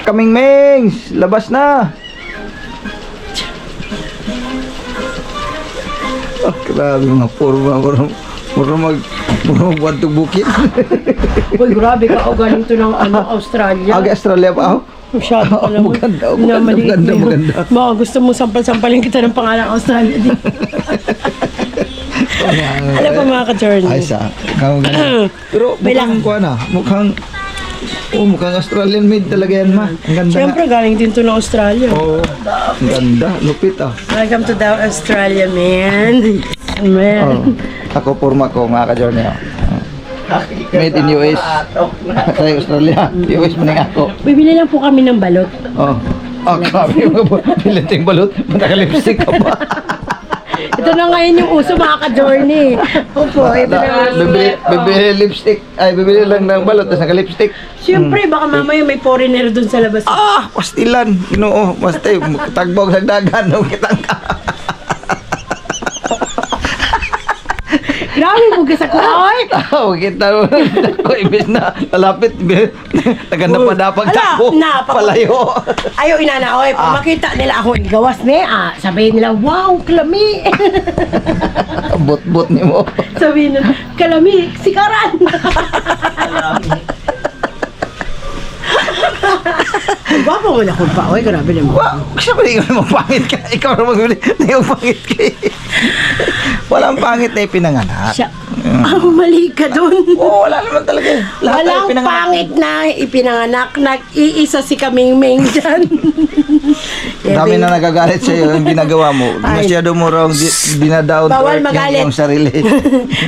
kaming mengs, labas na. Oh, grabe mga puro magwantong bukid. Uy, grabe ka. O, galing to ng Australia. Aga Australia pa ako. Masyado ka naman. Maganda. Mga gusto mo sampal-sampalin kita ng pangalang Australia din. Alam pa mga ka-journey. Ay, sa pero mukhang Australian made talaga yan, ma. Ang ganda. Siyempre, galing din to ng Australia. Oo. Ang ganda. Lupit, ah. Welcome to the Australia, man. Man. Ako, porma ko, mga ka-journey. Made in US. Sa Australia. US mo na ako. Bibili lang po kami ng balot. Oh, grabe. Pilanting balot. Naka-lipstick ka pa. Ito na ngayon yung uso, mga ka-journey. Opo, ito na. Bibili lipstick. Ay, bibili lang ng balot. Tapos naka-lipstick. Siyempre, baka mamaya may foreigner dun sa labas. Pastilan. Ginoo. Basta tagbog sa dagan. Kitang ka. Grabe mo gasa ko, oy! Kita mo. Ako, ibig na lalapit. Naganda pa dapag tako. Palayo. Ayaw inana, oy. Pag makita nila ako igawas niya, sabihin nila, wow, kalami! Bot-bot ni mo. Sabihin nila, kalami, sikaran! Gwapo mo na kung pa, oy, grabe naman. Kasi ba ikaw magpangit ka? Ikaw na magbili na yung pangit ka eh. Walang pangit na ipinanganak. Mali ka dun. Wala naman talaga. Walang pangit na ipinanganak. Nag-iisa si Kamingming dyan. Dami na nagagalit sa'yo yung ginagawa mo. Masyado mo raw dinadown to earth yung sarili.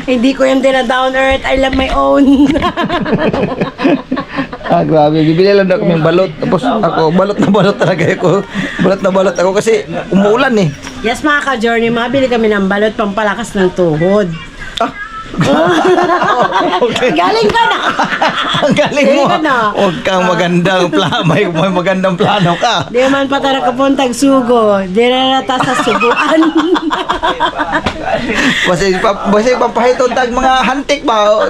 Hindi ko yung dinadown earth. I love my own. Grabe. Bibili lang na kaming balot. Tapos ako, balot na balot talaga ako. Balot na balot ako kasi umuulan eh. Yes, mga ka-journey, mabili kami ng balot pampalakas ng tuhod. Galing ka na! Ang galing mo! Huwag kang magandang plano. May magandang plano ka. Di man pa tara kapuntag sugo. Di na nata sa subuan. Basta papahitod tag mga hantik ba?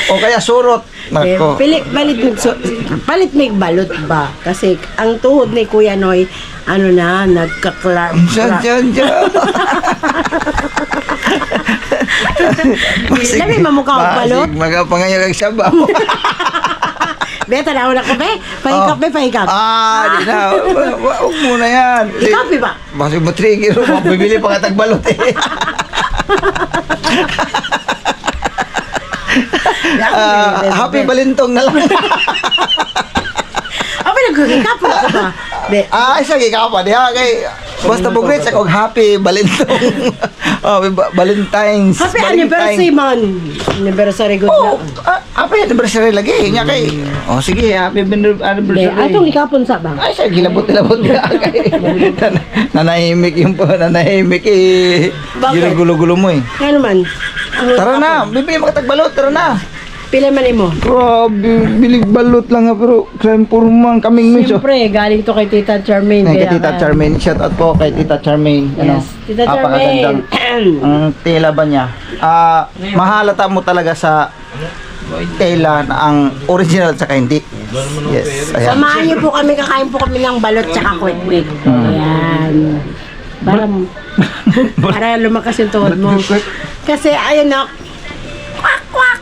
O kaya surot. Nako. Palit may balot ba? Kasi ang tuhod ni Kuya Noy, nagkakla. Diyan. Labi mamukha ang balot. Magapangayag ang sabaw. Beta na ako be. Pahikap. Di na. Huwag muna yan. Ikapi ba? Basta mo trigger. Bibili pa nga tagbalot eh. Happy Balintong na lang. Nagkikap ako ba? Sige ka pa. Basta bugrit sa kong happy Balintong. Valentine's. Happy anniversary man. Anniversary good na. Happy anniversary lagi. Nya kay. Sige, happy anniversary. Atong ikapon sa ba? Ay, siya gilabot-labot ka kay. Nanahimik yung nanahimik eh. Ginugulo-gulo mo eh. Ano man? Tara na, bibili makatagbalot, tara na. Pila man imo? Grabe, bilig balot lang pero crime purmang kaming miso. Siyempre, galing to kay Tita Charmaine. Kay Tita Charmaine, shout out po kay Tita Charmaine. Yes, Tita Charmaine. Ang tela ba niya? Mahalata mo talaga sa tela na ang original at saka hindi. Yes, ayan. Samahan niyo po kami, kakain po kami ng balot tsaka kwek-kwek. Ayan. Para lumakas yung tuhod mo. Kasi ayun na, kwak.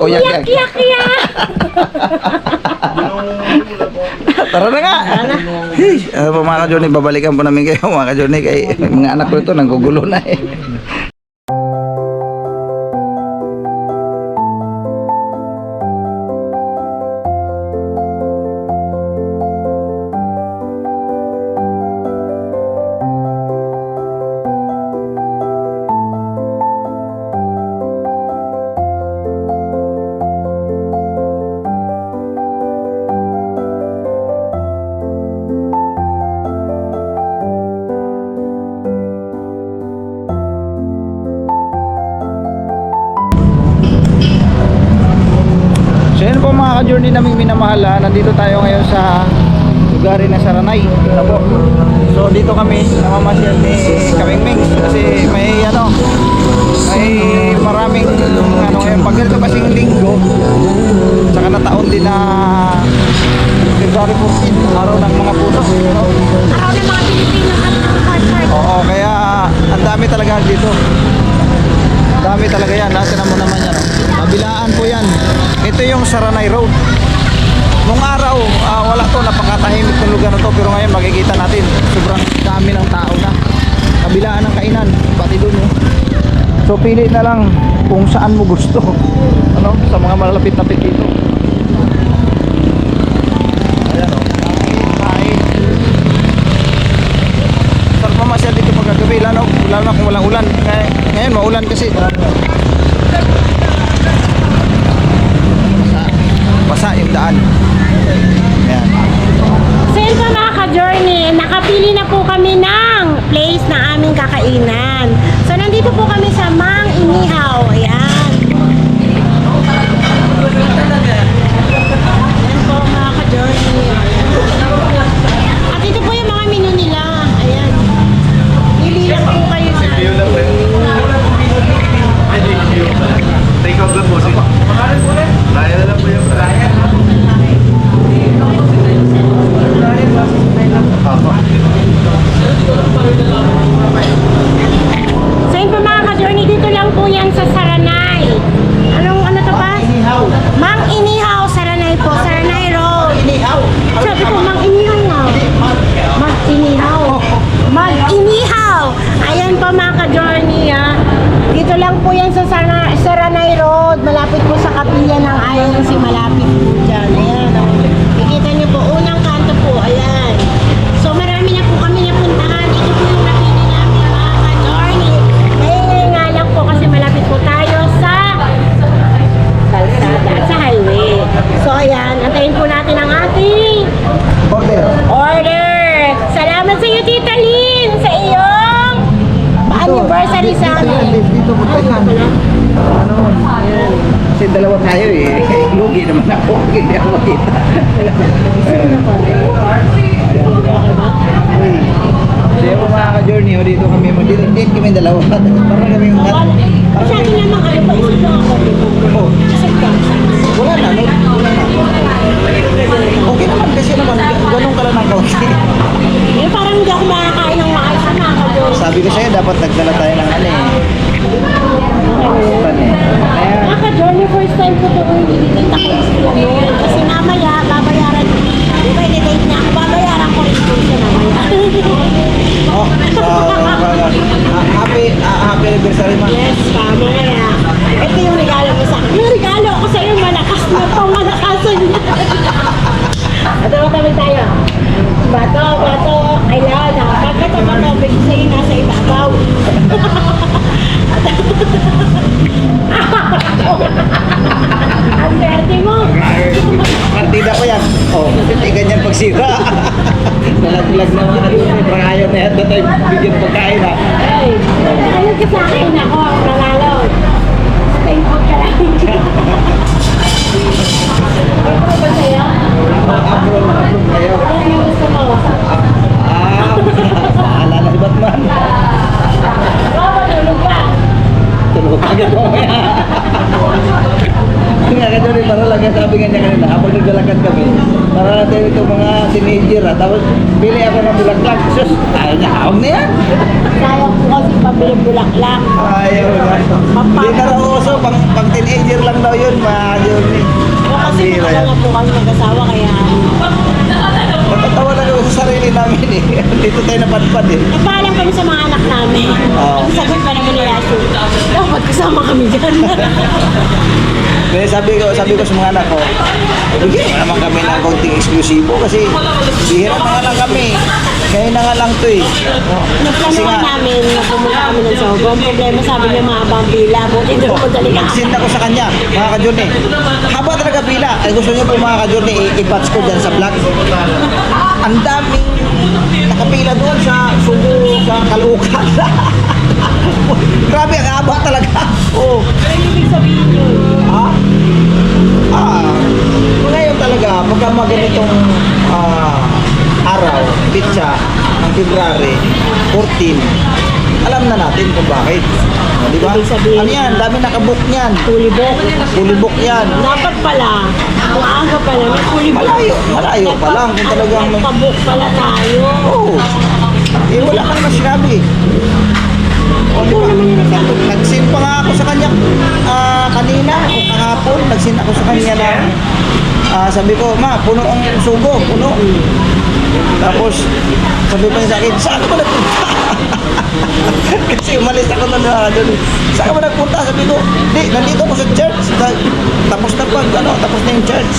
Yak. Tara na nga. Mga ka-Johnny, babalikan po namin kayo mga ka-Johnny kay mga anak ko ito nanggugulo na eh. So yun po mga ka-journey naming minamahal, nandito tayo ngayon sa lugarin na Saranay. Ano po? So dito kami namamasyal ni Kaming Mings kasi may maraming ngayon pag ganito kasing linggo saka nataon din na February 14, araw ng mga puso. Araw ng mga Pilipino at heart. Oo, kaya ang dami talaga dito. Dami talaga yan. Natin mo naman yan. Kabilaan po yan. Ito yung Saranay Road. Nung araw, wala to. Napakatahimik ng lugar na to. Pero ngayon makikita natin. Sobrang dami ng tao na. Kabilaan ng kainan. Pati dun. So pili na lang kung saan mo gusto. Sa mga malalapit-lapit dito. Ayan o. Kain. Sarap mamasyal dito pagkagabi. Lalo na kung walang ulan. Ngayon maulan kasi. Basa yung daan. Ayan. So yun po mga ka-journey, nakapili na po kami ng place na aming kakainan. So nandito po kami sa Mang Inihaw. Ayan. Ayan po mga ka-journey. At ito po yung mga menu nila. Ayan. Pili lang po kayo sa Take out lang po. Raya na lang po yung raya. So yun po mga ka-journey, dito lang po yan sa Saranay. Ano to ba? Mang Inihaw, Saranay po. Saranay Road. Sabi ko, Mang Inihaw nga. Mang Inihaw. Mang Inihaw. Ayan po mga ka-journey Dito lang po yan sa Saranay Road. Malapit po sa kapilya ng INC. Malapit po dyan. Ayan. Kikita niyo po, unang kanto po. Ayan. So marami na po kami napuntahan. Ito po yung napili namin mga ka-journey. Ngayon nga lang po kasi malapit po tayo sa kalsada at sa highway. So ayan, antayin po natin ang ating order. Salamat sa iyo, Tita Lynn, sa iyong anniversary sa amin. Dito po tayo. Kasi dalawa tayo Lugi naman ako. Hindi ako makita. Kaya po mga ka-journey, dito kami mag-date kami dalawa. Parang kami yung Sa akin naman kayo pa isip lang ako. Isip ka. wala na. Okay naman kasi naman, ganun ka lang ng kaunti. Parang hindi ako makakain ng maayos na mga ka-journey. Sabi ko sa'yo, dapat nagdala tayo ng Kaya, Mga ka-journey, first time ko ito kung i-date ako is kasi mamaya, babayaran. Di ba i-date niya ako? Babayaran ko rin po siya mamaya. happy anniversary ma. Yes, mamaya. Ito yung regalo mo sa akin. Yung regalo ako sa iyo, malakas na to, malakasan niya. Ito ba kami tayo? Bato, kailangan na. Pagkata ba ito, bigay sa'yo nasa ibabaw. Ang swerte mo. Partida ko yan. Hindi ganyan pagsira. Nalaglag na mga parang ayaw na yan. Tayo bigyan pagkain Ay, ayun ka sa akin. Ako ang nanalo. Thankful ka lang. Ito ba sa'yo? Ayaw. Ano yung gusto mo? Alala si Batman. Oo, tulog ka. Tulog agad mo. Nga ka dyan, para lang sabi nga niya kanina, habang naglalakad kami, para natin itong mga teenager tapos pili ako ng bulaklak. Sus, ayaw niya, hawag na yan. Sayang po kasi pabili bulaklak. Ayaw na. Hindi na raw uso, pang teenager lang daw yun, yun eh. O kasi matagal na po kami mag-asawa kaya... Natatawa na yung sa sarili namin eh. Dito tayo napadpad eh. Nagpaalam kami sa mga anak namin. Ang sagot pa naman nila, dapat kasama kami dyan. Kaya sabi ko sa mga anak ko, bigyan naman kami ng konting eksklusibo kasi bihira na nga lang kami. Kaya na nga lang to eh. Nagplanuhan namin na pumunta kami ng Sogo. Ang problema sabi niya mga abang pila. Buti doon ko dali ka. Nag-send ako sa kanya, mga ka-journey. Haba talaga pila. Ay gusto niyo po mga ka-journey, i-batch ko dyan sa vlog. Ang daming nakapila doon sa Subo, sa Caloocan. Grabe, ang haba talaga. Oh. Ano ibig sabihin yun? Ngayon talaga, pagka mga ganitong araw, pitsa ng February 14, alam na natin kung bakit. Di ba? Ibig sabihin- Ano yan? Dami nakabook niyan. Fully booked. Fully book yan. Dapat pala, maaga pala, may fully booked. Malayo pa lang kung talagang may... Nagpa-book pala tayo. Oo. Eh, wala ka naman sinabi. O, di ba? Nag-send pa nga ako sa kanya kanina o kahapon. Nag-send ako sa kanya na sabi ko, ma, puno ang sugo, puno. Tapos, sabi pa niya sa akin, saan ka ba nagpunta? Kasi umalis ako na doon. Saan ka ba nagpunta? Sabi ko, di, nandito ako sa church. Tapos na tapos na yung church.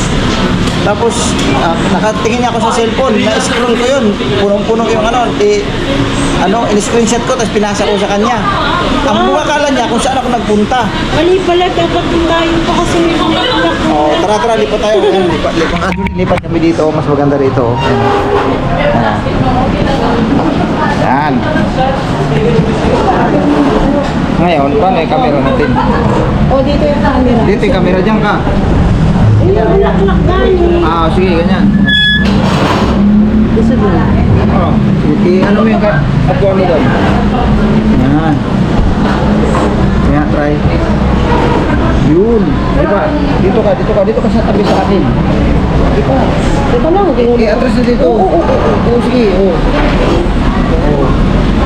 Tapos, nakatingin niya ako sa cellphone. Na-scroll ko yun. Punong-puno yung in-screenshot ko, tapos pinasa ko sa kanya. Ang buka kala niya kung saan ako nagpunta. Mali pala, dapat tayo pa kasi may pangalanak. Oh, tara, lipat tayo. Ayan, lipat kami dito. Mas maganda rito. Ayan. Ayan. Ngayon, paano yung camera natin? O, dito yung camera. Dito yung camera, dyan ka. Ayun, laklak gani. Sige, ganyan. Gusto ba? Oh, ano mo yung kapuan mo doon? Ayan. Kaya, try. Yun. Dito ka sa tabi sa akin. Dito. Ito lang, hindi mo. Atras na dito. Oo, sige. Oo.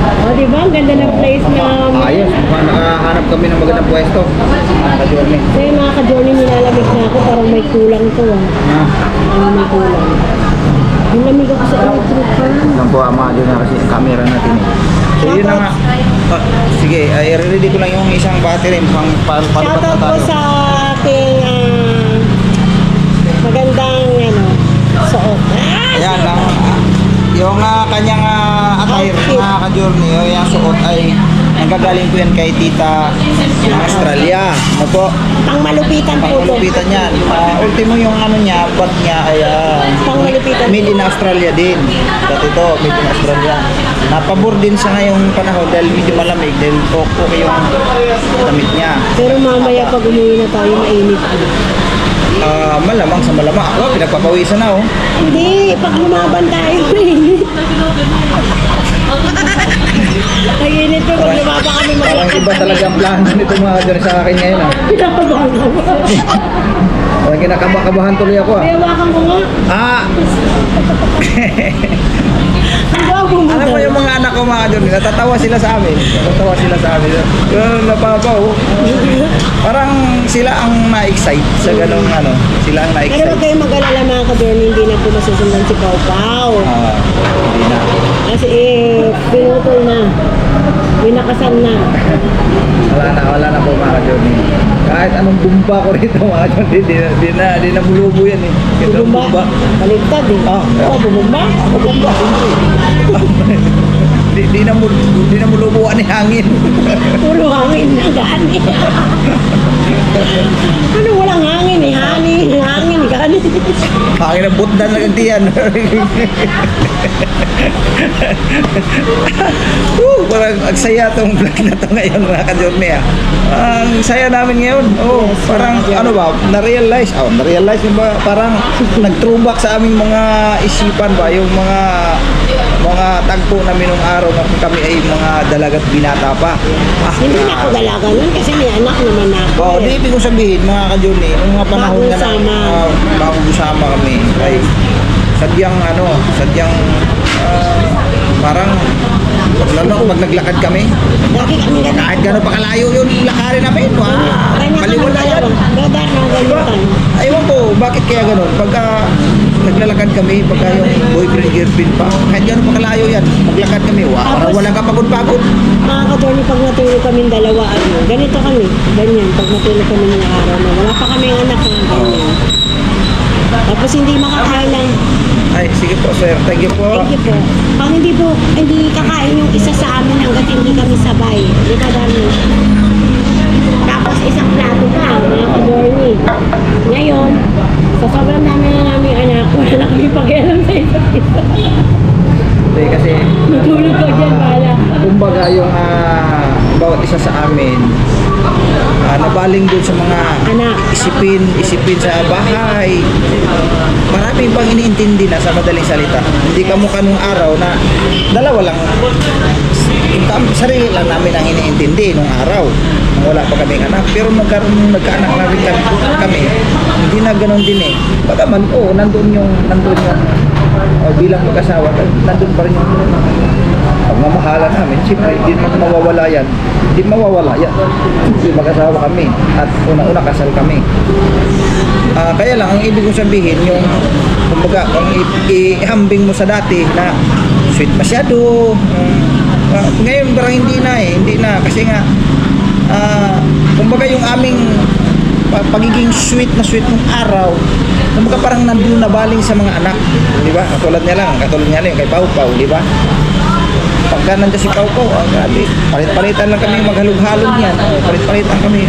O, diba? Ang ganda ng place na... Ayos, mukhang nakahanap kami ng magandang pwesto. Ka-journey. Kaya mga ka-journey, nilalamig na ako. Parang may kulang to. Ha? May kulang. Yung lamig ako sa electric fan. Yan po ang mga journey kasi yung camera natin eh. So yun na nga. Sige, i-ready ko lang yung isang battery pang palupat na Shoutout po tayo. sa ating magandang suot. Ayan, yung kanyang attire Outfit. na ka-journey, yung suot ay nanggagaling ko yan kay tita ng Australia. Ano po? Pang malupitan po to. Pangmalupitan yan. Ultimo yung niya, bag niya ay Pang malupitan. made in Australia din. Dati ito, made in Australia. Napabor din sa ngayong panahon dahil medyo malamig, dahil okay yung damit niya. Pero mamaya pag umuwi na tayo, mainit. Malamang sa malamang. Ako, pinagpapawisan na oh. Hindi, pag lumaban tayo, mainit. Naginit ko pag lumaban kami Parang maglakad iba talaga ang plano nito mga kadyan sa akin ngayon ah. Pinakabahan ko. Parang kinakabahan tuloy ako ah. Kaya wakan ko nga. Ang gwapo mo Alam mo daw. yung mga anak ko mga kadyan, natatawa sila sa amin. Napapaw. Parang sila ang na-excite sa ganong sila ang Pero na-excite. huwag kayong mag-alala mga ka-journey, hindi na po masusundan si Pau Pau. Hindi na. Kasi pinutol na. Winakasan na. Wala na po mga kadyan. Kahit anong bumba ko rito mga kadyan, di na bulubo yan eh. Ito ang bumba. Baligtad eh. Oo, bumba. Bumba. Di na mulubuan ni hangin. Puro hangin na gani. Ano walang hangin eh? Hangin gani. Hangin ang butdan na gantiyan. Parang ang saya tong vlog na to ngayon mga ka-journey ah. Ang saya namin ngayon. Parang na-realize yun ba? Parang nag-throwback sa aming mga isipan ba? Yung mga tagpo namin nung araw na kami ay mga dalagat binata pa. Hindi na ako dalaga nun kasi may anak naman ako. Di ibig kong sabihin mga ka-journey, nung mga panahon Bagong sama. bagong sama kami ay sadyang parang lalo pag naglakad kami, Lagi kami ganun. kahit gano'n pa kalayo yun lakarin namin, maliwala yan. Gadar na galutan. Ewan ko, bakit kaya gano'n? Pagka naglalakad kami, pagka yung boyfriend, girlfriend pa, kahit gano'n pa kalayo yan, maglakad kami, parang walang kapagod-pagod. Mga ka-journey, pag natulog kami dalawa, ganito kami. Ganyan, pag natulog kami ng araw na wala pa kami anak na ganyan. Tapos hindi makakain ng Ay, sige po sir, thank you po. thank you po. Pag hindi kakain yung isa sa amin hanggat hindi kami sabay. Di ba dami? Tapos isang plato pa, mga ka-journey. Ngayon, sa sobrang dami na namin anak, wala na kami pakialam sa isa't isa. Hindi, kasi Natulog ko dyan, wala. kumbaga yung bawat isa sa amin nabaling doon sa mga Anak. isipin sa bahay. Marami pang iniintindi na sa madaling salita. Hindi ka mukha nung araw na dalawa lang. Sarili lang namin ang iniintindi nung araw. Nung wala pa kaming anak. Pero nagkaanak na rin kami. Hindi na ganun din eh. Bagaman, nandun yung bilang mag-asawa, nandun pa rin yung pagmamahala namin. Siyempre, hindi naman mawawala yan. Hindi mawawala yan. Siyempre, mag-asawa kami. At una-una kasal kami. Kaya lang, ang ibig kong sabihin, yung kumbaga, kung ihambing mo sa dati na sweet masyado, ngayon parang hindi na. Kasi nga, kumbaga yung aming pagiging sweet ng araw, kumbaga parang nandun na baling sa mga anak, di ba? Katulad niya lang yung kay Pau Pau, di ba? Pagka nandiyan si Pau Pau, grabe, palit-palitan lang kami, maghalog-halog yan, palit-palitan kami.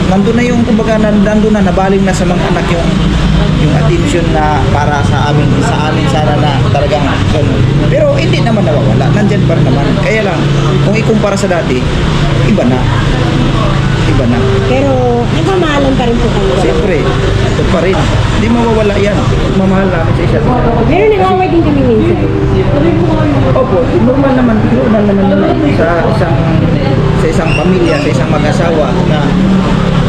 Nandun na yung, kumbaga, nandun na, nabaling na sa mga anak yung attention na para sa amin sana na talagang ganun. Pero hindi naman nawawala, nandyan pa rin naman. Kaya lang, kung ikumpara sa dati, iba na. Pero, nagmamahalan pa rin po kayo. Siyempre, ito pa rin. Hindi mawawala yan. Mamahal namin sa isa't isa. Pero nag-away din kami minsan. Opo, normal naman yun sa isang pamilya, sa isang mag-asawa na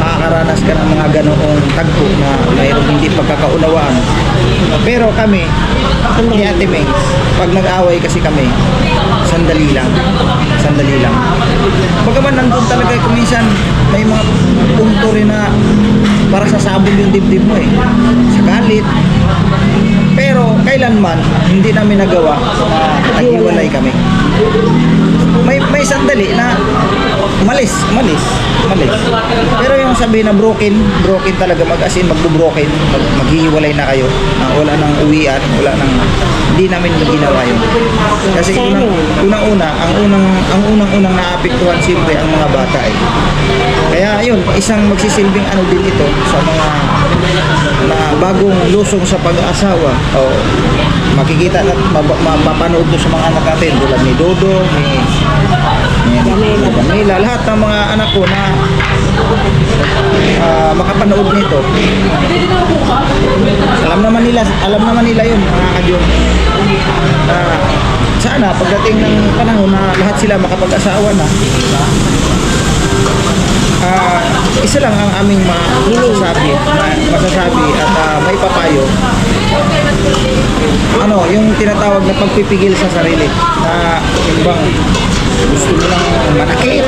makakaranas ka ng mga ganoong tagpo na mayroong hindi pagkakaunawaan. Pero kami, ni Ate May, pag nag-away kasi kami, sandali lang. Bagaman nandun talaga kuminsan may mga punto rin na para sasabog yung dibdib mo sa galit. Pero kailanman hindi namin nagawa na naghiwalay kami. May sandali na umalis. Pero yung sabihin na broken talaga, mag-asin, magbo-broken, maghihiwalay na kayo, wala nang uwian, hindi namin ginawa yun. Kasi unang-una, ang unang naapektuhan siyempre ang mga bata Kaya yun, isang magsisilbing din ito sa mga na bagong lusong sa pag-aasawa. Makikita at mapanood to sa mga anak natin tulad ni Dodo, ni Jamila, lahat ng mga anak ko na makapanood nito. Alam naman nila yun, mga kadyong. Sana pagdating ng panahon na lahat sila makapag-asawa na, isa lang ang aming masasabi at may papayo. Yung tinatawag na pagpipigil sa sarili na yung bang gusto mo lang manakit,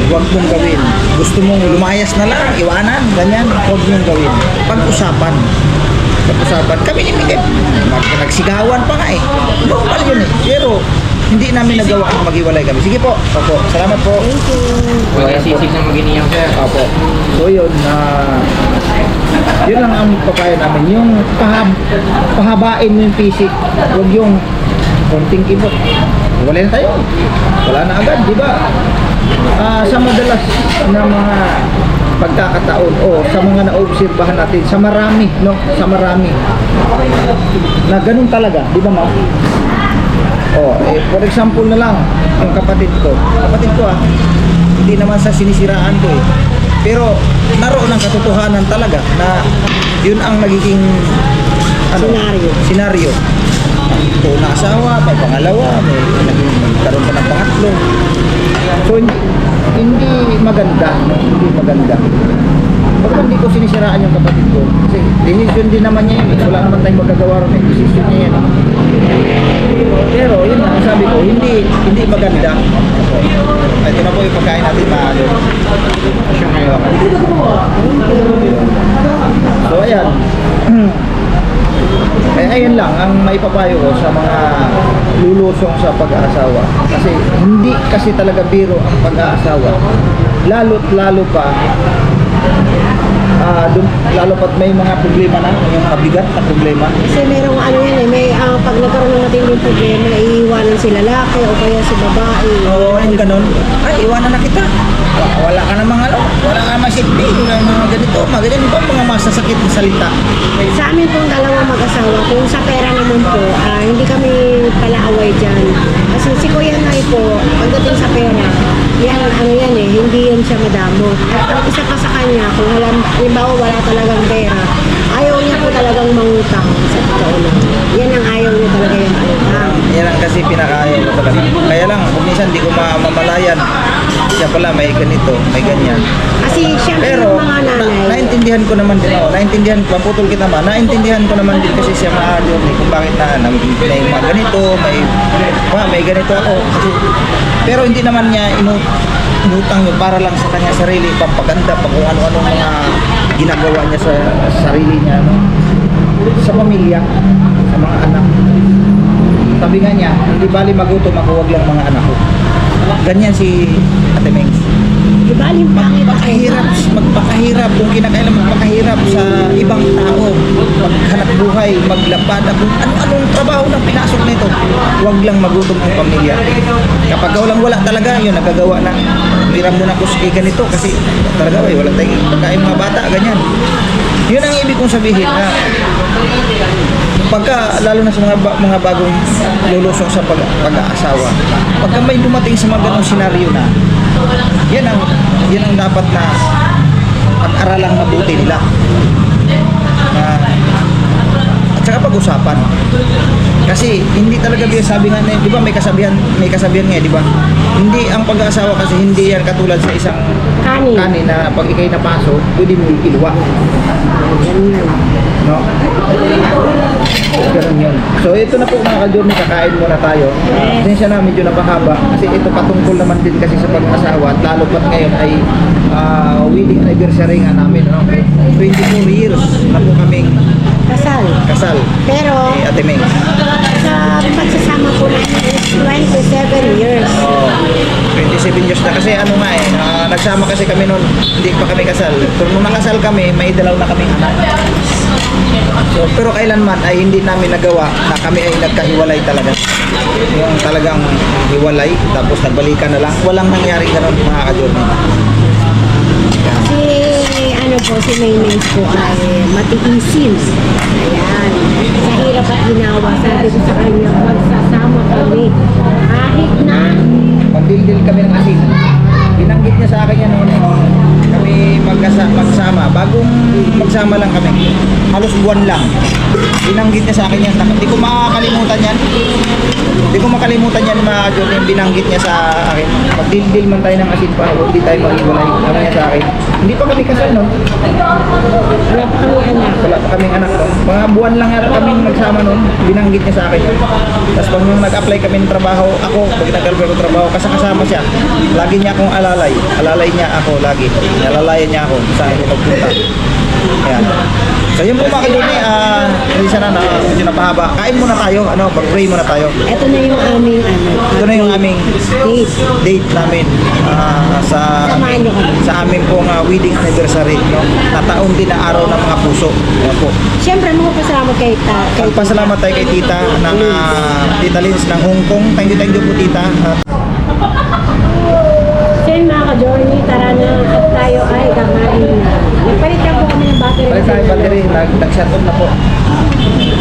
huwag mong gawin. Gusto mong lumayas na lang, iwanan, ganyan, huwag mong gawin. Pag-usapan. Kami ni Miguel, nagsigawan pa nga normal yun pero hindi namin nagawa ang maghiwalay kami. Sige po. Opo. Salamat po. Wala sisig na mag-iniyang sir. Opo. So yun, yun lang ang papayo namin. Yung pahabain mo yung pisik. Huwag yung konting kibot. Wala na tayo. Wala na agad, di ba? Sa madalas na mga pagkakataon sa mga naobserbahan natin, sa marami na ganun talaga, di ba ma'am? For example na lang, yung kapatid ko hindi naman sa sinisiraan ko pero naroon ang katotohanan talaga na yun ang nagiging senaryo. Una asawa, pangalawa, may karoon pa ng pangatlo. So hindi maganda. Pagka hindi ko sinisiraan yung kapatid ko, kasi decision din naman niya yun. Wala naman tayong magagawa rin, decision niya yan. Pero yun na, sabi ko, hindi maganda. Ito na po yung pagkain natin mahalo. So ayan. Kaya ayun lang ang maipapayo ko sa mga lulusong sa pag-aasawa. Kasi hindi kasi talaga biro ang pag-aasawa. Lalo pa lalo pat may mga problema na, yung mabigat na problema. Kasi merong pag nagkaroon ng matinding problema, iiwanan si lalaki o kaya si babae. Yung ganun. Iwanan na kita. Wala ka namang wala ka namang sikpi. Mga ganito, mga masasakit na salita. Sa amin pong dalawang mag-asawa, kung sa pera naman po, hindi kami palaaway dyan. Kasi si Kuya Nay po, pagdating sa pera, yan, ano yan eh, hindi yan siya madamo. At ang isa pa sa kanya, kung halimbawa wala talagang pera, ayaw niya po talagang mangutang sa totoo lang. Yan ang ayaw niya talaga yung utang. Yan ang kasi pinakaayaw ko talaga. Kaya lang, kung minsan di ko mamalayan, siya pala may ganito, may ganyan. Kasi siyempre Pero, yung mga nanay, naintindihan ko naman din ako. Naintindihan ko, putol kita ma. Naintindihan ko naman din kasi siya maaayon eh, kung bakit may mga ganito, may ganito ako. Pero hindi naman niya inutang yun para lang sa kanya sarili, pampaganda, pag kung ano-anong mga ginagawa niya sa sarili niya, no? Sa pamilya, sa mga anak. Sabi nga niya, hindi bali magutom ako, wag lang mga anak ko. Ganyan si Ate Mengs. di ba yung pangit Magpakahirap kung kinakailan magpakahirap sa ibang tao, maghanap buhay, maglapad, kung ano-anong trabaho na pinasok nito, huwag lang magutom ang pamilya. Kapag walang wala talaga, yun, nagagawa na. Hiram mo na ko si ganito kasi talaga wala tayong pagkain mga bata, ganyan. Yun ang ibig kong sabihin na pagka, lalo na sa mga bagong lulusong sa pag-aasawa, pagka may dumating sa mga ganong senaryo na, yan ang dapat na pag-aralang mabuti nila. At saka pag-usapan. Kasi hindi talaga sabi nga, di ba may kasabihan nga, di ba? Hindi ang pag-aasawa kasi hindi yan katulad sa isang kanin na pag ikay napaso, pwede mo ikiluwa. No? Ganun yun. So ito na po mga ka-journey, kakain muna tayo. Pasensya na, medyo napahaba kasi ito patungkol naman din kasi sa pag-asawa at lalo pat ngayon ay wedding anniversary nga namin, no? 24 years na po kaming kasal. Pero ni Ate Meng. sa pagsasama po namin is 27 years. 27 years na kasi ano nga nagsama kasi kami noon, hindi pa kami kasal. Pero nung nakasal kami, may dalaw na kaming anak. So, pero kailanman ay hindi namin nagawa na kami ay nagkahiwalay talaga. Yung talagang hiwalay, tapos nagbalikan na lang. Walang nangyari ganun mga ka-journey. Si Maymay po ay matiisin. Ayan. Sa hirap at ginawa, sabi ko sa kanya, magsasama kami. Kahit na Magdildil kami ng asin. Binanggit niya sa akin yan noon. Kami magsama. Bagong magsama lang kami. Halos buwan lang. Binanggit niya sa akin yan. Hindi ko makakalimutan yan. Hindi ko makalimutan yan mga ka-journey. Yung binanggit niya sa akin. Magdildil man tayo ng asin pa. Hindi tayo maghiwalay. Ano niya sa akin. Hindi pa kami kasal noon. wala pa kami anak. Wala pa kaming anak noon. Mga buwan lang yata kami nagsama noon. Binanggit niya sa akin yun. Tapos pag nung nag-apply kami ng trabaho, ako, pag nag-apply ko trabaho, kasama siya. Lagi niya akong alalay. Alalay niya ako lagi. Alalayan niya ako saan ako magpunta. Ayan. So yun po mga ka-journey, hindi sana na medyo napahaba. Kain muna tayo, pag-pray muna tayo. Ito na yung aming Ito na yung aming date namin Samahan niyo kami. sa aming pong wedding anniversary, no? Na taon din na araw ng mga puso. Ayan po. Siyempre, magpasalamat kay Pasalamat tayo kay Tita ng Tita Lins ng Hong Kong. Thank you po Tita. So yun mga ka-journey, tara na at tayo ay kakain na. Nagpalitan po kami ng battery. Balik tayo battery, nag-shut off na po.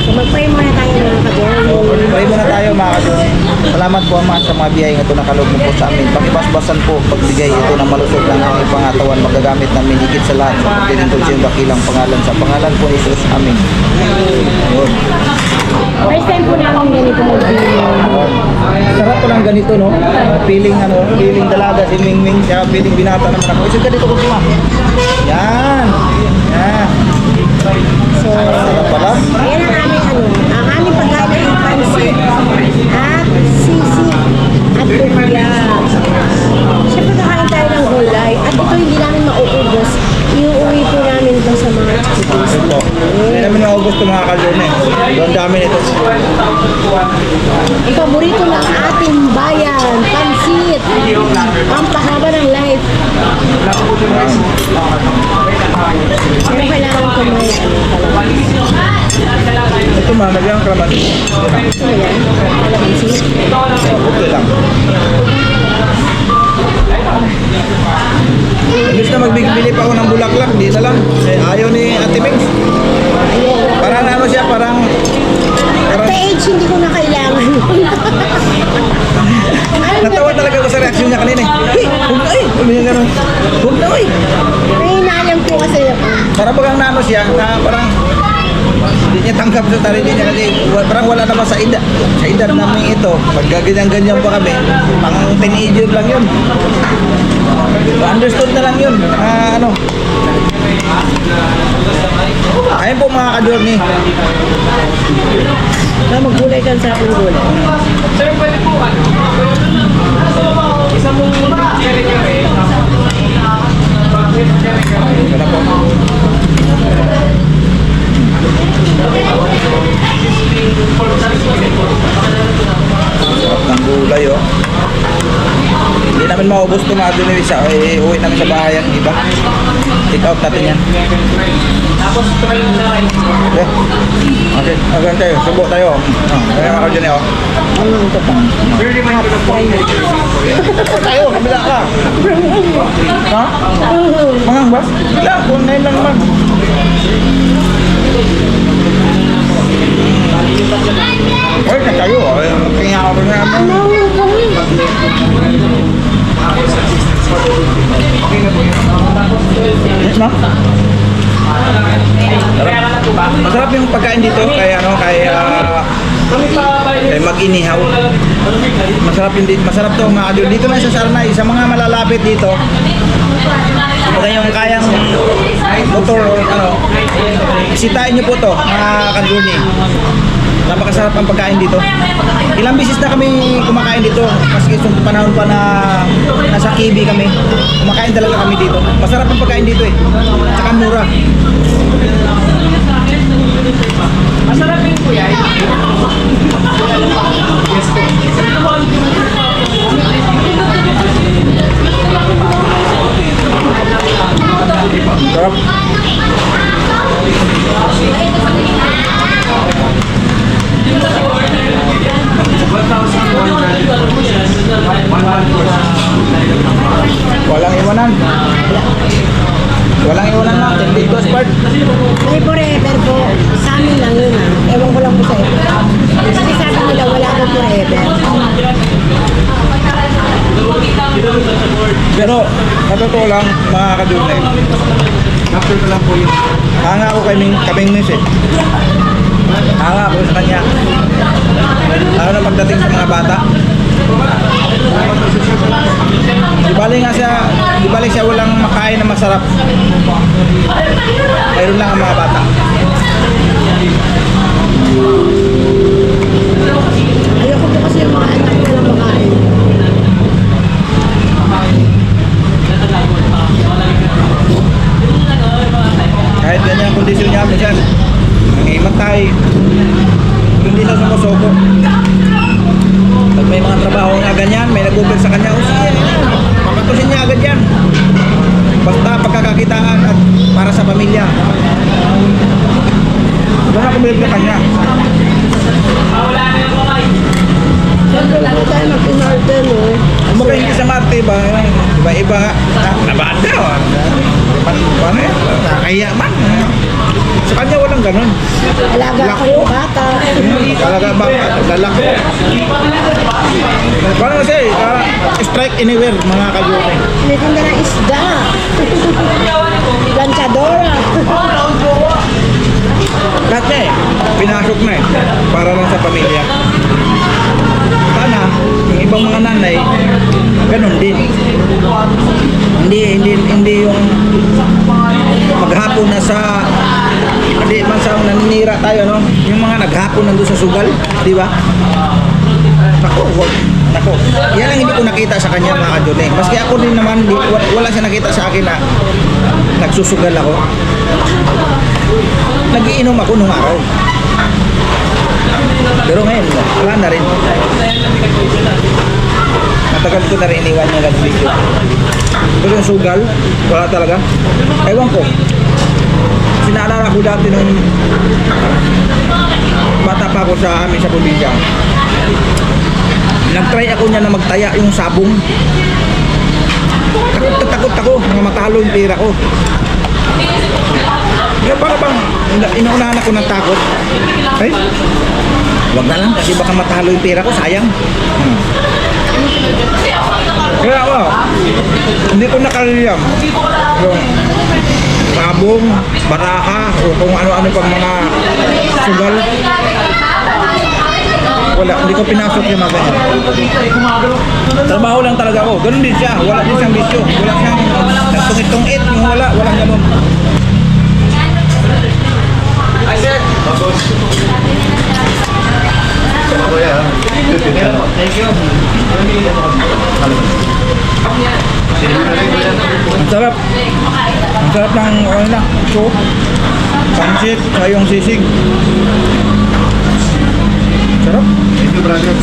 So mag-pray muna tayo mga ka-journey. Pray muna tayo mga ka-journey. Salamat po Ama sa mga biyaya ito na kaloob mo po sa amin. Pakibasbasan po pagbigay ito ng malusog ng aming pangatawan. Magagamit namin higit sa lahat sa paglilingkod sa iyong dakilang pangalan. Sa pangalan po ni Jesus. Amen. Yun. First time po namin ganito mag-video. Sarap po lang ganito, no? Feeling dalaga si Mingming, kaya feeling binata naman ako. Isa ganito ko kuma. Yan. Yan. So, Sarap pala. ayan ang aming pagkain ng pansit at sisig at lumpia. Siyempre kakain tayo ng gulay at ito hindi namin mauubos. Iuuwi po namin ito sa mga chickies. Ito. Hindi namin naubos ito mga ka-journey. Doon dami nito. Paborito ng ating bayan, pansit. Ang pahaba ng life. Pero kailangan ko may Ito ma, nagyang kraman. Ano yan? Kalamansi. Okay lang. Imbis na magbibili pa ako ng bulaklak, di isa lang. Ayaw ni Ate Ming. Parang ano siya, parang At the age, hindi ko na kailangan. natawa talaga ko sa reaksyon niya kanina. Para bagang nano siya na parang hindi niya tanggap sa sarili niya kasi parang wala naman sa edad namin ito. Pagka ganyan-ganyan pa kami, pang teenager lang yun. Understood na lang yun. Ano. Ayun po mga ka-journey. Na maggulay ka sa aking gulay. Sir, pwede po isa mong cherry-cherry. Wala po. Sarap ng gulay oh. Hindi namin maubos ito mga doon isa. Uwi namin sa bahay ang iba. Take out natin yan. Tapos try na rin. Okay. Okay. Agan tayo. Subo tayo. Kaya mga ka-journey oh. Sir, remind ko na po. Tayo, kabila ka. Ha? Mangang ba? Wala, kung na lang naman. Oy, na tayo. Kaya ako na naman. Yes, ma? Masarap yung pagkain dito kaya ano kaya mag-inihaw. Masarap to mga kadol. Dito na sa Sarnay, sa mga malalapit dito. Kung yung kayang motor o ano, bisitahin niyo po to mga kaduni. Napakasarap ang pagkain dito. Ilang bisis na kami kumakain dito. Kasi itong panahon pa na nasa KB kami. Kumakain talaga kami dito. Masarap ang pagkain dito eh. Tsaka mura. Masarap yung kuya. Sarap. Walang iwanan. Walang iwanan natin. Dito Spart. May forever po. Sa amin lang yun ah. Ewan ko lang po sa iba. Kasi sabi nila wala daw forever. Pero, sa totoo lang, mga kadunay. After ko lang po yung Hanga ako kaming miss eh. Hanga ako sa kanya. Lalo na pagdating sa mga bata. Di bali siya walang makain na masarap. Mayroon lang ang mga bata. Ayoko po kasi yung mga anak ko na makain. Kahit ganyan ang kondisyon niya, minsan nangimatay. Hindi siya sumusoko. Pag may mga trabaho nga ganyan, may nag-offer sa kanya, sige, papatusin niya agad yan. Basta pagkakakitaan at para sa pamilya. Doon ako bilib na kanya. Siyempre lang po tayo mag-in-order no. Kumbaga hindi sa Marte ba, iba-iba nabanda. Paano yan? Nakakaya man. Sa kanya walang ganun. Alaga ko yung bata. Talaga ba? Lalaki. Paano kasi? Strike anywhere mga kajote. Tinitinda ng isda. Planchadora. Lahat na eh. Pinasok na eh. Para lang sa pamilya. Sana, yung ibang mga nanay, ganun din. Hindi yung maghapon na sa hindi man sa naninira tayo no. Yung mga naghapon nandun sa sugal, di ba? Nako. Yan ang hindi ko nakita sa kanya mga kadyon eh. Maski ako din naman, wala siya nakita sa akin na nagsusugal ako. Nagiinom ako nung araw. Pero ngayon, wala na rin. Matagal ko na rin iniwan yung video. Pero yung sugal, wala talaga. Ewan ko. Sinaalala ko dati nung bata pa ako sa amin sa probinsya. Nag-try ako niya na magtaya yung sabong. Takot ako na matalo yung pera ko. Kaya para bang inuunahan ako ng takot. Ay, wag na lang kasi baka matalo yung pera ko, sayang. Kaya hindi ko nakaliyam. pabong, baraha, o kung ano-ano pang mga sugal. Wala, hindi ko pinasok yung mga ganyan. Trabaho lang talaga ako. Ganun din siya. Wala din siyang bisyo. Wala siyang nagtungit-tungit. Yung walang ganun. Ay, sir! Kuya, Thank you. Ang sarap. Ang sarap ng ano lang. Soup. Pansit. Yung sisig. Sarap. thank you, brother.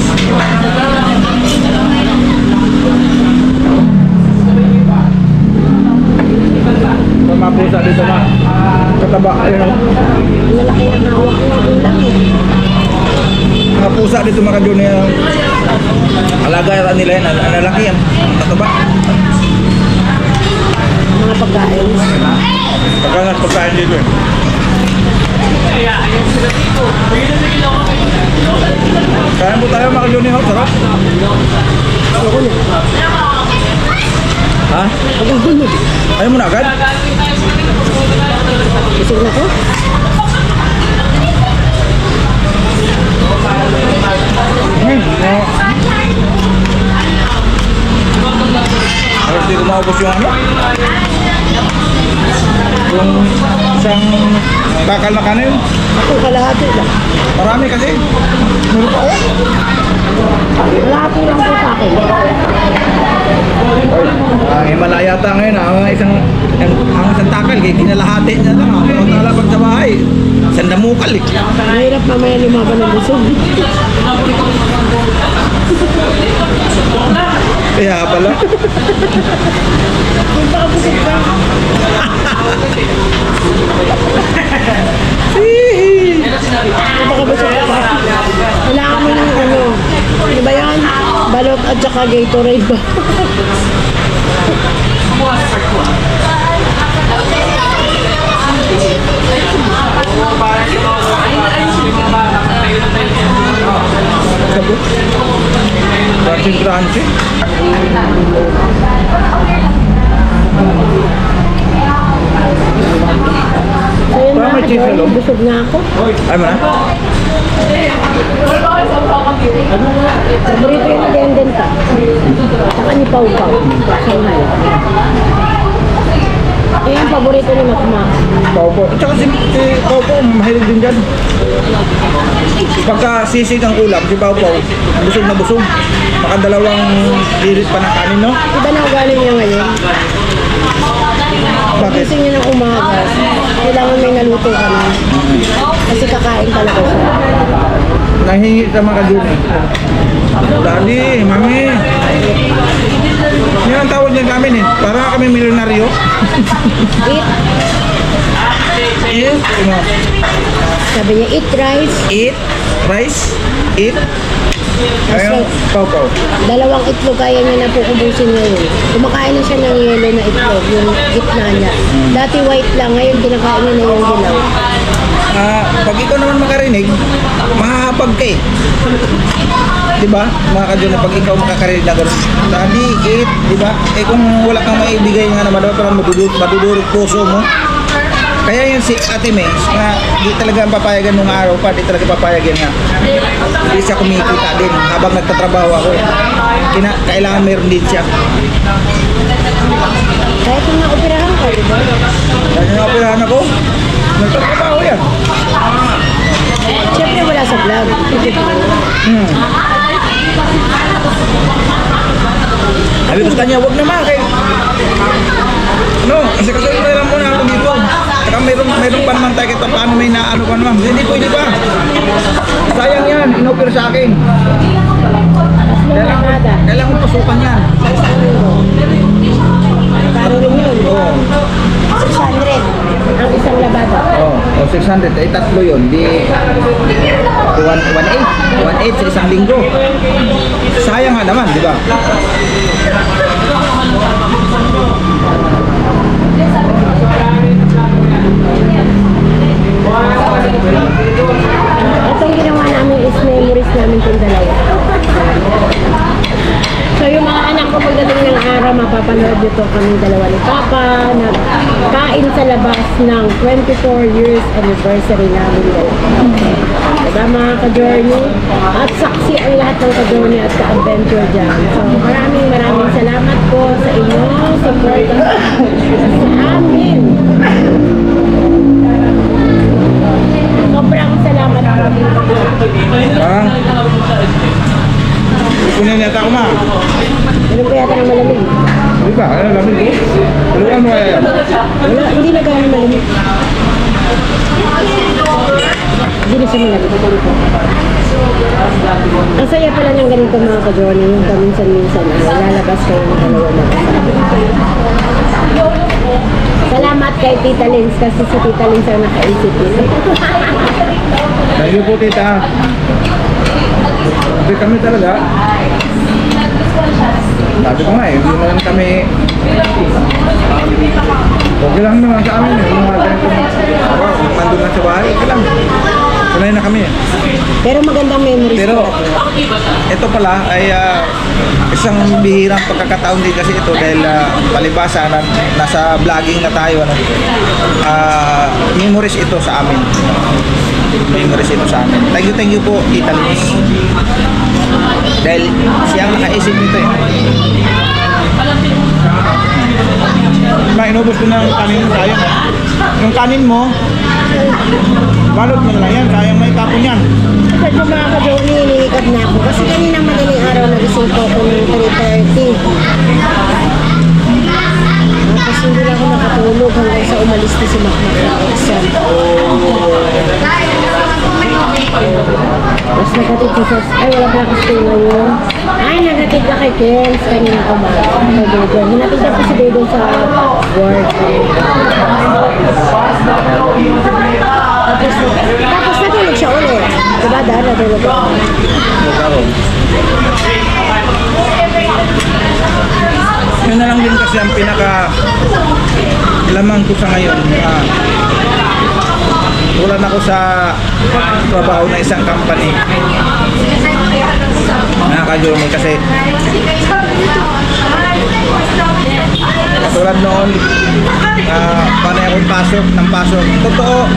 Mga pusa dito na. Kataba. Ayun. Malaki ang hawak ng ulam eh. Mga pusa dito mga junior. Alaga nila yan. Ang lalaki yan. Ang kataba. Mga pagkain. Pagkangat pagkain dito eh. Kaya po tayo mga junior. Sarap. Ha? Ayaw mo na agad? Isig na ko? Pero hindi ko maubos yung ano? Yung isang bakal na kanin. Ako kalahati lang. Marami kasi. Meron pa ako. Kalahati lang po sa akin. Himalaya yata ngayon ang isang takal kaya kinalahati niya lang. Kung nalaban sa bahay, sandamukal eh. Mahirap mamaya lumaban ng busog. Kaya pala. Kung baka busog ka. Kung baka busog ka. Kailangan mo ng ano. Ano ba yan? Balot at saka Gatorade ba? Crunchy. So yun Parang may mga cheese na kadol, loob. busog na ako. Ay mo na? Paborito yung dendenta. Saka ni Pau Pau. Shanghai. Yan yung paborito ni Makmak. Paupo. At saka si Paupo, mahilig din dyan. Pagka sisig ang ulam, si Paupo, busog na busog. Makadalawang hirit pa ng kanin, no? Iba na ugali niya ngayon. Bakit? Gising niya ng umaga. Kailangan may naluto ka na. Kasi kakain talaga siya. Nahingi sa mga kaduni. Daddy, mami. Yan ang tawag niya namin eh. Para kami milyonaryo. Eat. Eat. Ano? Sabi niya, eat rice. Eat. Rice. Eat. Ayun, Paupo. Dalawang itlog kaya niya na po kubusin ngayon. Kumakain na siya ng yellow na itlog, yung gitna niya. Dati white lang, ngayon kinakain niya na yung dilaw. Pag ikaw naman makarinig, mahahapag ka eh. Diba? Mga kaduna, pag ikaw makakarinig na gano'n. Daddy, eat, diba? Eh kung wala kang maibigay nga naman, parang madudurog puso mo. Kaya yun si Ate May, na di talaga papayagan nung araw pa, di talaga papayagan nga. Hindi siya kumikita din habang nagtatrabaho ako. Kailangan meron din siya. Kahit kung naoperahan ka, di ba? Kaya yung operahan ako, nagtatrabaho yan. Siyempre wala sa vlog. Sabi ko sa kanya, huwag naman kay... No, kasi lang muna ako dito. Saka mayroon pa naman tayo kita paano may naano pa naman. Hindi pwede pa. Sayang yan, inoffer sa akin. Kailangan kong pasukan yan. Paano rin yun? Oo. 600 ang isang labada. Oh, 600. Eh, tatlo yun. Di... 1.8 sa isang linggo. Sayang nga naman, di ba? Itong ginawa namin is memories namin itong dalawa. So yung mga anak ko po pagdating ng araw, mapapanood nyo po kami dalawa ni Papa nagkain sa labas ng 24 years anniversary namin dalawa. Diba mga ka-journey? At saksi ang lahat ng ka-journey at ka-adventure dyan. So maraming salamat po sa inyong support sa amin. Sobrang salamat po. Parang, kunin yata ako, ma. Ganun ko yata ng malamig. Di ba? Ano, lamig ko? Tuluan mo kaya yan? Wala, hindi na gano'n malamig. Hindi na siya malamig. Ang saya pala ng ganito mga ka-journey, yung paminsan-minsan lalabas kayo ng dalawa na salamat kay Tita Lins kasi si Tita Lins ang nakaisip nito. Thank you po, tita. Sabi kami talaga. Sabi ko nga hindi naman kami. Okay lang naman sa amin yung mga ganito. Nandun na sa bahay, okay lang. Sanay na kami. Pero magandang memories. Pero ito pala ay isang bihirang pagkakataon din kasi ito dahil palibasa na nasa vlogging na tayo memories ito sa amin. Memories ito sa amin. Thank you po Tita Liz. Dahil siya ang nakaisip nito eh. Inubos ko na yung kanin mo, sayang. Yung kanin mo, balot mo na lang yan, sayang may tapon yan. Kasi po mga ka-journey, iniikot na ako. Kasi kanina madaling araw nagising po ako ng 3:30. Tapos hindi na ako nakatulog hanggang sa umalis na si Makmak ng exam. Tapos nagatid ko sa... Ay, wala pa ako stay ngayon. Ay, nagatid na kay Kens kanina kumain. Kay Dodon. Hinatid na po si Dodon sa work. Tapos natulog siya ulit. Diba, dahil natulog ako. Yun na lang din kasi ang pinaka lamang ko sa ngayon. Wala na ako sa trabaho na isang company. Nakaka-journey kasi tulad noon panay akong pasok. Totoo,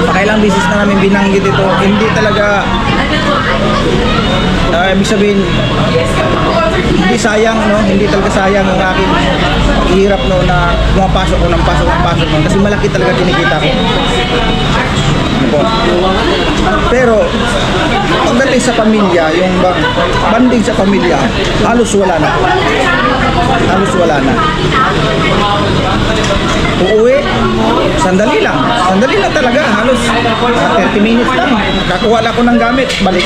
pakailang business na namin binanggit ito, hindi talaga ibig sabihin hindi sayang, no? Hindi talaga sayang ang aking hirap no na pumapasok ko ng pasok no? Kasi malaki talaga kinikita ko. Pero pagdating sa pamilya, yung banding sa pamilya, halos wala na. Uuwi, sandali lang talaga, halos 30 minutes lang. Kakuha lang ako ng gamit, balik.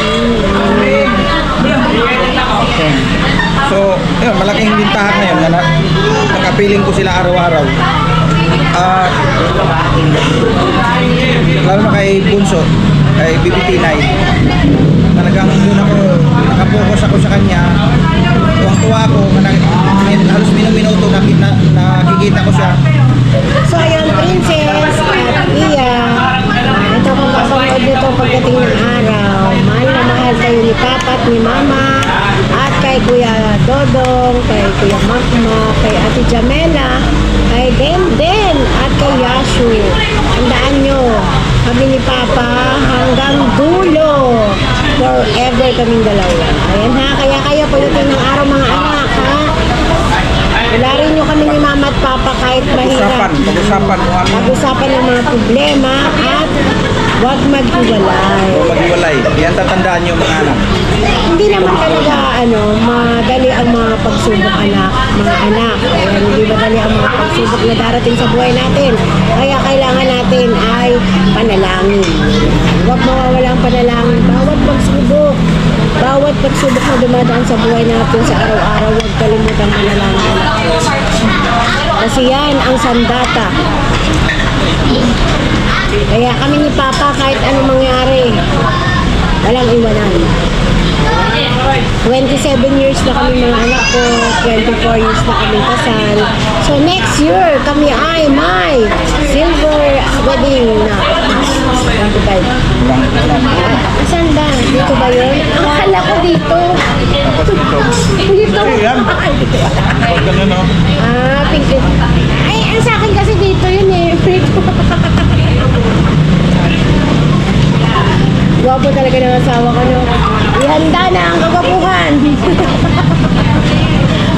So, yun, malaking bintahan ngayon na nakapiling ko sila araw-araw. Lalo na kay Bunso, kay BBT9. Talagang doon ako, nakapokus ako sa kanya. Tuwang-tuwa ako, halos minuto nakikita ko siya. So, ayun, Princess at Iya. Ito kung mapanood nyo ito pagdating ng araw. Mahal na mahal kayo ni Papa at ni Mama. At kay Kuya Dodong, kay Kuya Makma, kay Ate Jamela, kay Denden, at kay Yashu. Tandaan nyo, kami ni Papa hanggang dulo. Forever kaming dalawa. Ayan ha, kaya kayo pagdating ng araw mga anak ha. Wala nyo kami ni Mama at Papa kahit mahirap. Pag-usapan ng mga problema at huwag maghiwalay. Maghiwalay. Yan tatandaan nyo mga anak. Hindi naman talaga madali ang mga pagsubok mga anak. Ayan, hindi madali ang mga pagsubok na darating sa buhay natin. Kaya kailangan natin ay panalangin. Huwag mawawala ang panalangin. Bawat pagsubok na dumadaan sa buhay natin sa araw-araw, huwag kalimutan manalangin. Kasi yan ang sandata. Kaya kami ni Papa kahit anong mangyari, walang iwanan. 27 years na kami mga anak ko, 24 years na kami kasal. So next year, kami ay may silver wedding na 25. Saan ba? Dito ba yun? Akala ko dito. Tapos ito. Dito. Yan. Ay, dito. Huwag ka na, no? Ah, pink. Ay, ang sa akin kasi dito yun eh. Dito. Gwapo talaga ng asawa ko, no? Ihanda na ang kagapuhan.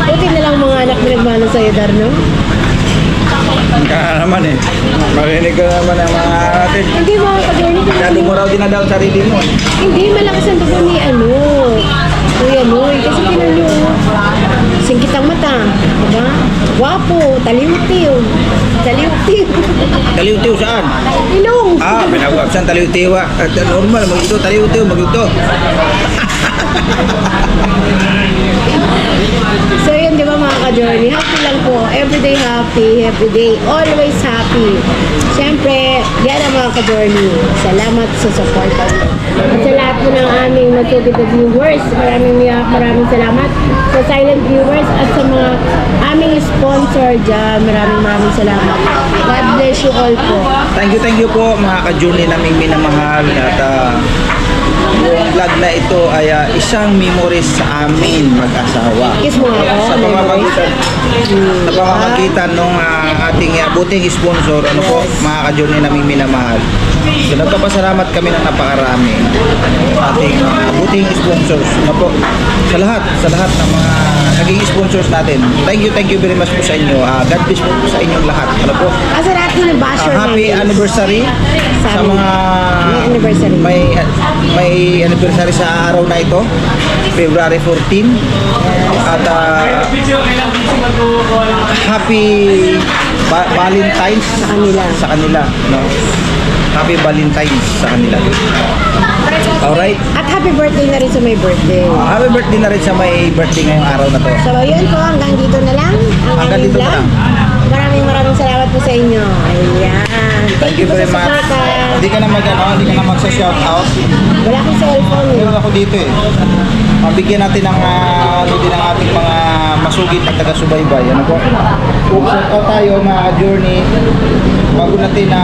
Buti na lang mga anak pinagmano sa'yo, Dar, no? Kaya naman eh. Marinig ko naman ang mga natin. Hindi mga ka-journey. Masyado mo raw dinadaw ang sarili mo. Hindi, malakas ang dugo ni Kuya Noy. Kasi tinan nyo, singkit ang mata. Diba? Gwapo, taliw-tiw. Taliw-tiw. Taliw-tiw saan? Ilong. Ah, pinagwag saan taliw-tiw. Normal, magito, taliw-tiw, magito. So yun, di ba mga ka-journey? Happy lang po. Everyday happy. Everyday always happy. Siyempre, yan ang mga ka-journey. Salamat sa support po. At sa lahat po ng aming nagtutid na viewers, maraming salamat sa silent viewers at sa mga aming sponsor dyan. Maraming salamat. God bless you all po. Thank you po mga ka-journey naming minamahal at yung vlog na ito ay isang memories sa amin mag-asawa. Kiss mo ako. Sa pamamagitan ng ating buting sponsor, ano po, mga ka-journey naming minamahal. So nagpapasalamat kami ng napakarami ating buting sponsors, ano po, sa lahat ng mga naging sponsors natin. Thank you very much po sa inyo. God bless po sa inyong lahat. Ano po? Asa lahat yung basher Happy anniversary sa mga May anniversary. may anniversary sa araw na ito, February 14. At happy Valentine's sa kanila, no? Happy Valentine's sa kanila. Alright. At happy birthday na rin sa may birthday. Happy birthday na rin sa may birthday ngayong araw na to. So yun po, hanggang dito na lang. Hanggang dito na lang. Maraming salamat po sa inyo. Ayan. Thank you very much. Hindi ka na magsa-shout out. Wala akong cellphone. Meron ako dito eh. Mabigyan natin ng din ang ating mga masugid na taga-subaybay. Ano po? Shout out tayo mga journey bago natin na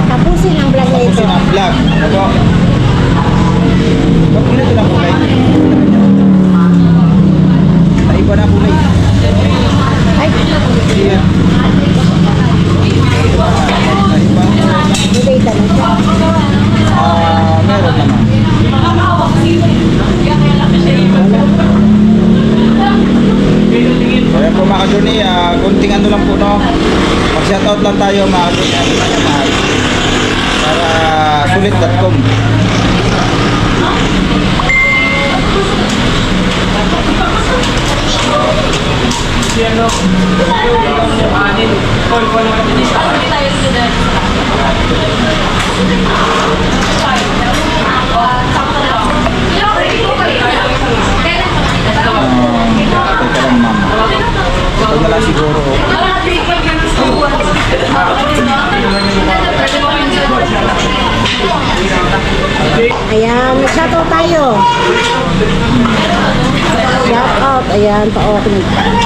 Tapusin ang vlog na ito. tapusin ang vlog. Ano po? Ba't ginito ng kulay? Naiba na kulay. Ay, Ayan. Naiba. may data na siya. Meron naman. Kaya po mga ka-journey, kunting ano lang po, no? Mag-shoutout lang tayo mga ka-journey, para sulit.com. Teka lang ma'am. Ito na lang siguro. Ayan, mag-shoutout tayo. Shoutout, ayan, pa-open.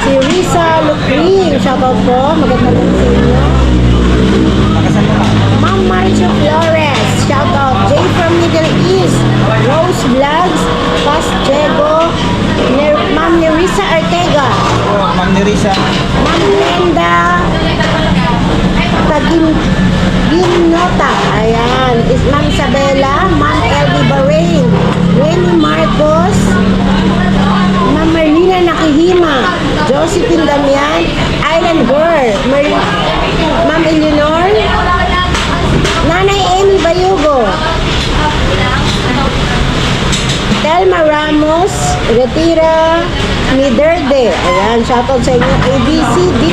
Si Risa Lupring, shoutout po. Maganda lang sa inyo. Ma'am Maricho Flores, shoutout. Jay from Middle East. Rose Vlogs, Pas Diego, Ma'am Nerissa Ortega. Ma'am Nerissa. Ma'am Lenda Taginota. Ayan. Is Ma'am Isabella. Ma'am Elby Bahrain. Renny Marcos. Ma'am Marlina Nakihima. Josephine Damian. Island Girl. Ma'am Eleanor. Nanay Amy Bayugo. Telma Ramos, Retira Miderde. Ayan, shoutout sa inyo. ABCD.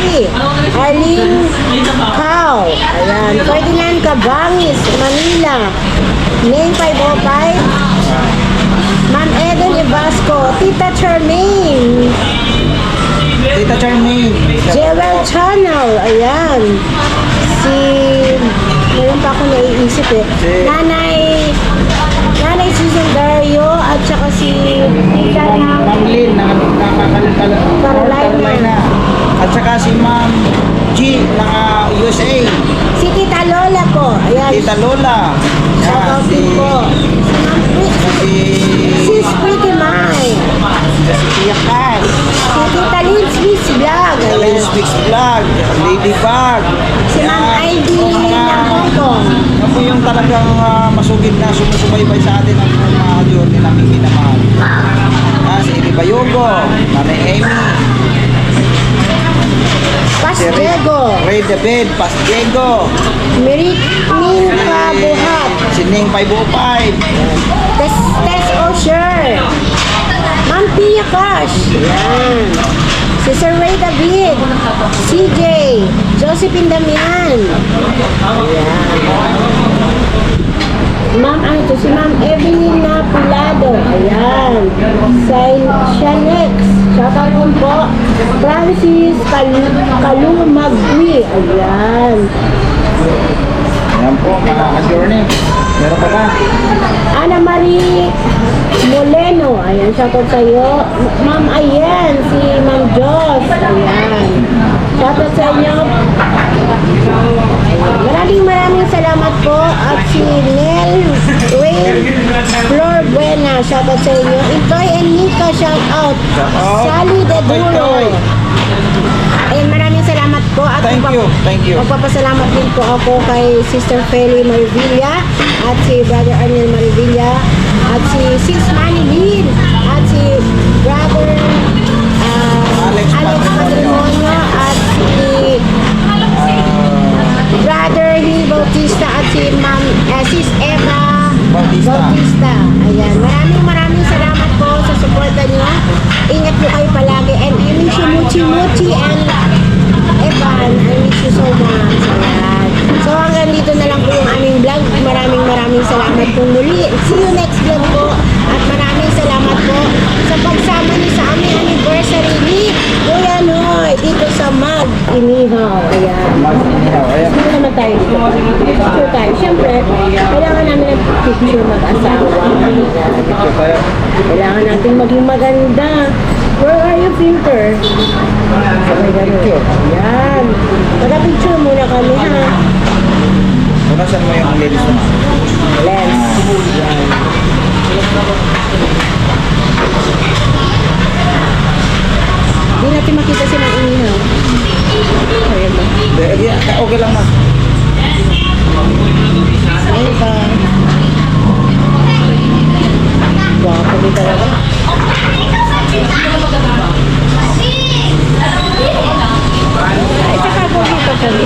Arlene Cao. Ayan, Ferdinand Cabangis, Manila. Name 505. Ma'am Eden Ibasco. Tita Charmaine. Tita Charmaine. Jewel Channel. Ayan. Meron pa ako naiisip eh. Nanay Susan Dario at saka si Ma'am Lynn na Carolina. At saka si Ma'am G ng USA. Si Tita Lola po. Ayan. Tita Lola. Shoutout din po. Si Sis Pretty Mai. Alex Vlog, Ladybug. Si Ma'am ID ng Hong Kong. Yan po yung talagang masugid na sumusubaybay sa atin ang mga journey namin minamahal. Si Edi Bayogo, Nanay Amy, Pas si Diego. Ray David, Pas Diego, Merit Min Kabuhat. si Ning 505, Tess Osher. Ma'am Pia Cash. Yan. Si Sir Ray David. CJ. Josephine Damian. Ayan. Ma'am, ano to? Si Ma'am Evelina Pilado. Ayan. Shanex. Shoutout ko po. Francis Kalumagwi. Ayan. yan po mga ka-journey. Meron pa ba? Ana Marie Moleno. Ayan, shoutout sa iyo. Ma'am, ayan. Si Ma'am Jos. Ayan. Shoutout sa inyo. Maraming salamat po. At si Nel Ray Flor Buena. Shoutout sa inyo. Itoy and Nika, shoutout. Shoutout. Sally De Duro. Itoy. Ayan, maraming salamat po. At Thank you. magpapasalamat din po ako kay Sister Feli Marivilla at si Brother Arnel Marivilla at si Sis Manilin at si Brother Alex Patrimonio at si Brother Lee Bautista at si Sis Eva Bautista. Ayan, maraming salamat po sa suporta niyo. Ingat po kayo palagi and I miss you Muchi and Evan, I miss you so much. Ayan. So hanggang dito na lang po yung aming vlog. Maraming salamat po muli. See you next vlog po. At maraming salamat po sa pagsama niyo sa aming anniversary ni Kuya Noy dito sa Mag Inihaw. Ayan. Ayan. Dito naman tayo dito. Picture tayo. Siyempre, kailangan namin ng picture mag-asawa. Ayan. Picture tayo. Kailangan natin maging maganda. Where are you, filter? Sabay ganun. Ayan. Pagka-picture muna kami, ha? Unasan mo yung ladies mo. Lens. Ayan. Hindi natin makita si Mang Inihaw. Ayan ba? Okay lang ma. Ayun pa. Guwapo din talaga. Ay, saka po dito kami.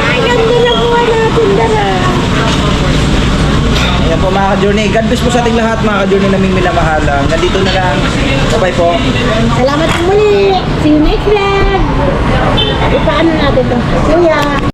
Ay, ganda na buwan natin dara. Ayan po mga ka-journey. God bless po sa ating lahat mga ka-journey naming minamahal. Nandito na lang. Bye po. Salamat po muli. See you next vlog. Ipaano natin to? Kuya.